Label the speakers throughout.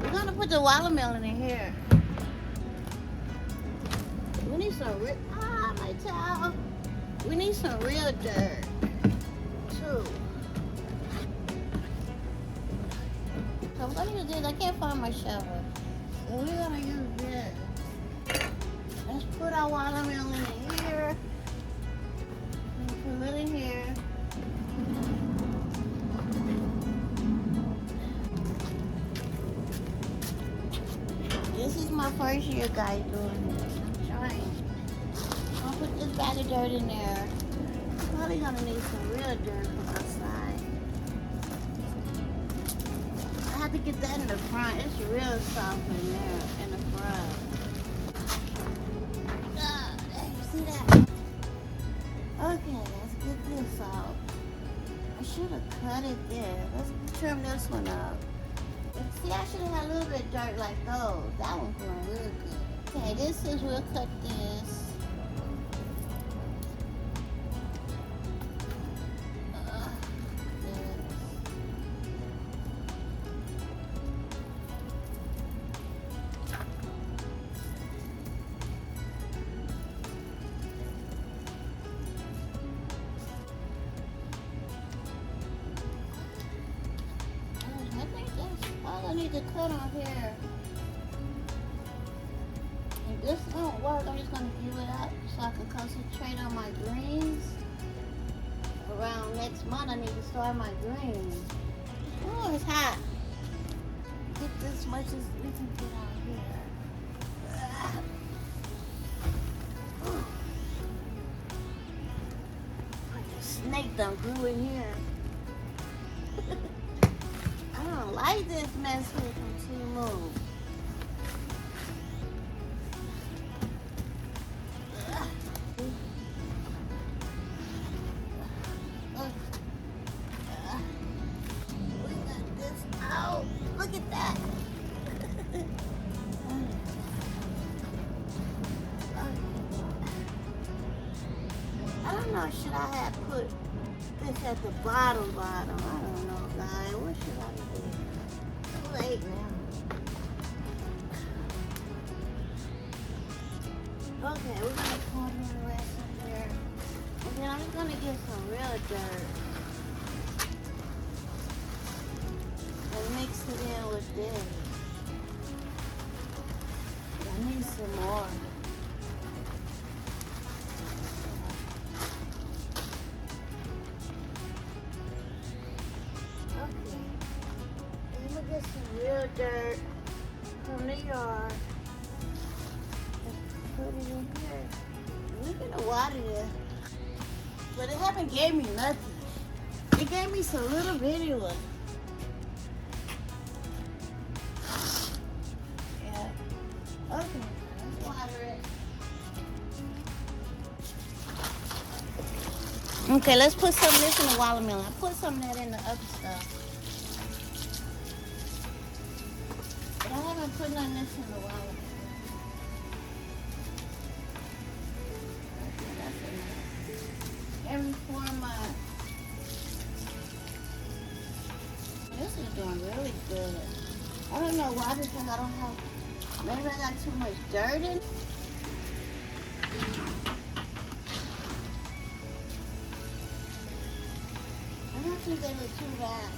Speaker 1: We're gonna put the watermelon in here. We need some real, my child. We need some real dirt, too. So we're gonna use this. I can't find my shovel. So we're gonna use this. Let's put our watermelon in here. Put it in here. This is my first year, guys, doing this. I'm trying. I'll put this bag of dirt in there. Probably gonna need some real dirt from outside. I have to get that in the front. It's real soft in there in the front. You see that? Okay, let's get this out. I should have cut it there. Let's trim this one up. See, I should have had a little bit of dirt like those. That one's going real good. Okay, this is, we'll cut this. I need to cut on here. If this don't work, I'm just gonna give it up so I can concentrate on my greens. Around next month, I need to start my greens. Oh, it's hot. Get this much as we can get out here. Snake done grew in here. I don't like this mess here from Temu. We got this out. Look at that. I don't know, should I have put this at the bottom? I don't know, guys. What should I do? Too late now. Okay, we're gonna pour the rest in here. And then I'm just gonna get some real dirt. And mix it in with this. I need some more. Get some real dirt from the yard and put it in here. We're gonna water this, but it haven't gave me nothing. It gave me some little bitty one. Yeah. Okay, let's water it. Okay, let's put some of this in the watermelon. I put some of that in the other stuff. I haven't put none of this in a while. Every 4 months. This is doing really good. I don't know why, because I don't have, maybe I got too much dirt in. I don't think they look too bad.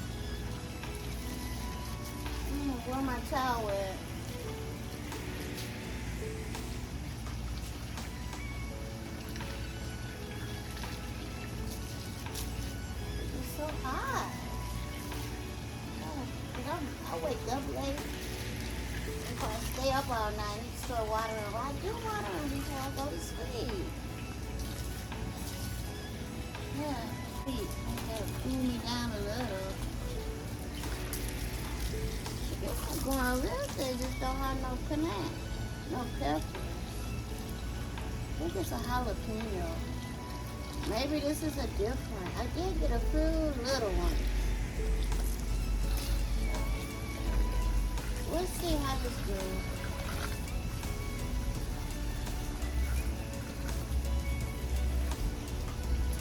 Speaker 1: Where my towel at? It's so hot. I wake up late. If I stay up all night, I need to start watering. Well, I do watering before I go to sleep. Yeah, sleep. I gotta cool me down a little. I'm going with it, just don't have no connect, no pepper. I think it's a jalapeno. Maybe this is a different. I did get a few little ones. We'll see how this goes.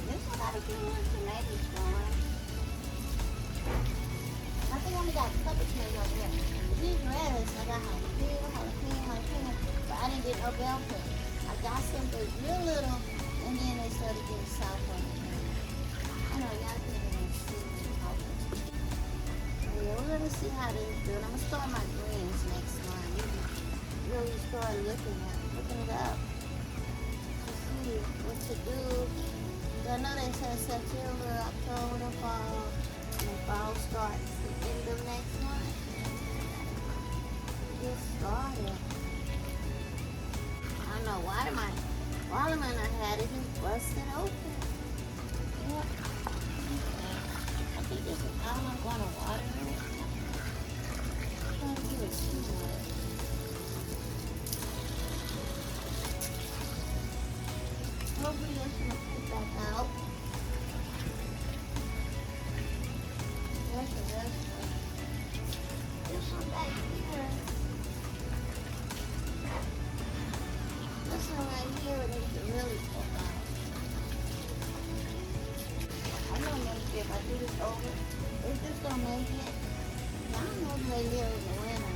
Speaker 1: There's a lot of good little tomatoes growing. I think I only got a couple tomatoes over here. These red No bell pepper. I got some, but real little, and then they started getting soft on it. I know y'all can see me. Yeah, we're gonna see how this is doing. I'm gonna start my greens next month. Really start looking it up to see what to do. I know they said September, October, fall, and fall starts the end of next month. Get started. I don't know why my watermelon I had it just busted open. Yep. I think this is how I'm gonna water it. Don't do it too much. Hopefully this will put back out. There's the rest of this one back here. This one right here needs to really pop out. I know maybe if I do this over, is this gonna make it? I don't know if they live in the winter.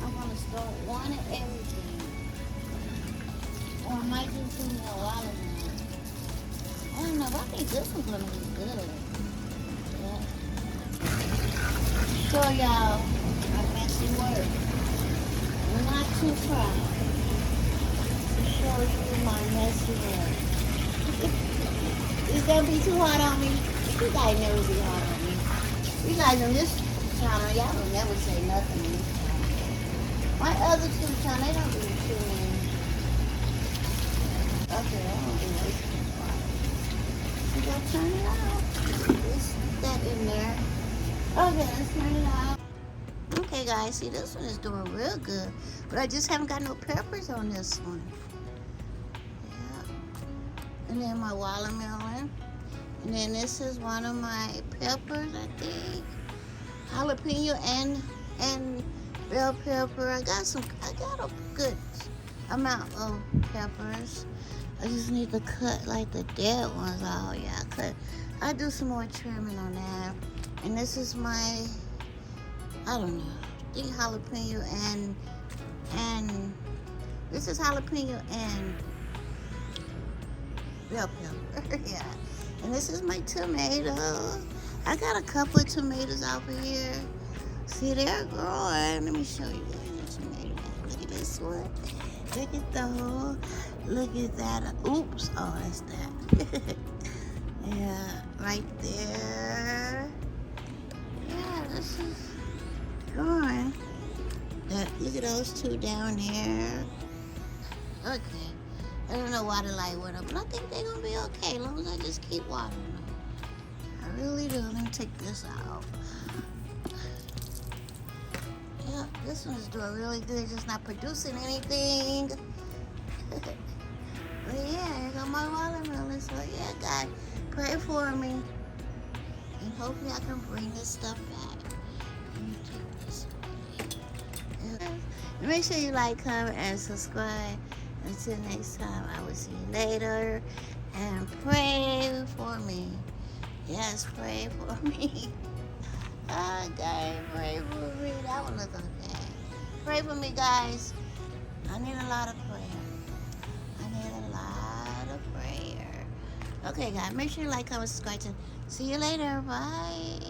Speaker 1: I'm gonna start wanting everything. Or I might do some more watermelon. I don't know, but I think this one's gonna be good. Yeah. So y'all, my messy work. I'm not too proud to show you my messy work. It's gonna be too hard on me. You guys never be hard on me. You guys on this channel, y'all don't never say nothing in this channel. My other two channels, they don't do too many. Okay, I don't do wasting water. You gotta turn it off. Let's put that in there. Okay, let's turn it off. Okay guys, see this one is doing real good. But I just haven't got no peppers on this one. Yeah. And then my watermelon. And then this is one of my peppers, I think. Jalapeno and bell pepper. I got a good amount of peppers. I just need to cut like the dead ones out. Yeah, I'll do some more trimming on that. And this is my, I don't know, I think jalapeno and this is jalapeno and bell pepper. Yeah. And this is my tomato. I got a couple of tomatoes over here. See, they're growing. Let me show you the tomato. Look at this one. Look at the whole. Look at that. Oops. Oh, that's that. Yeah, right there. Yeah, this is growing. Look at those two down there. Okay. I don't know why the light went up, but I think they're gonna be okay as long as I just keep watering them. I really do. Let me take this out. Yeah, this one's doing really good, just not producing anything. But yeah, here go my watermelon. So yeah, God, pray for me. And hopefully I can bring this stuff back. Let me take this away. Yeah. Make sure you like, comment, and subscribe. Until next time, I will see you later. And pray for me. Yes, pray for me. Okay, pray for me. That one looks okay. Pray for me, guys. I need a lot of prayer. I need a lot of prayer. Okay, guys, make sure you like, comment, subscribe. See you later. Bye.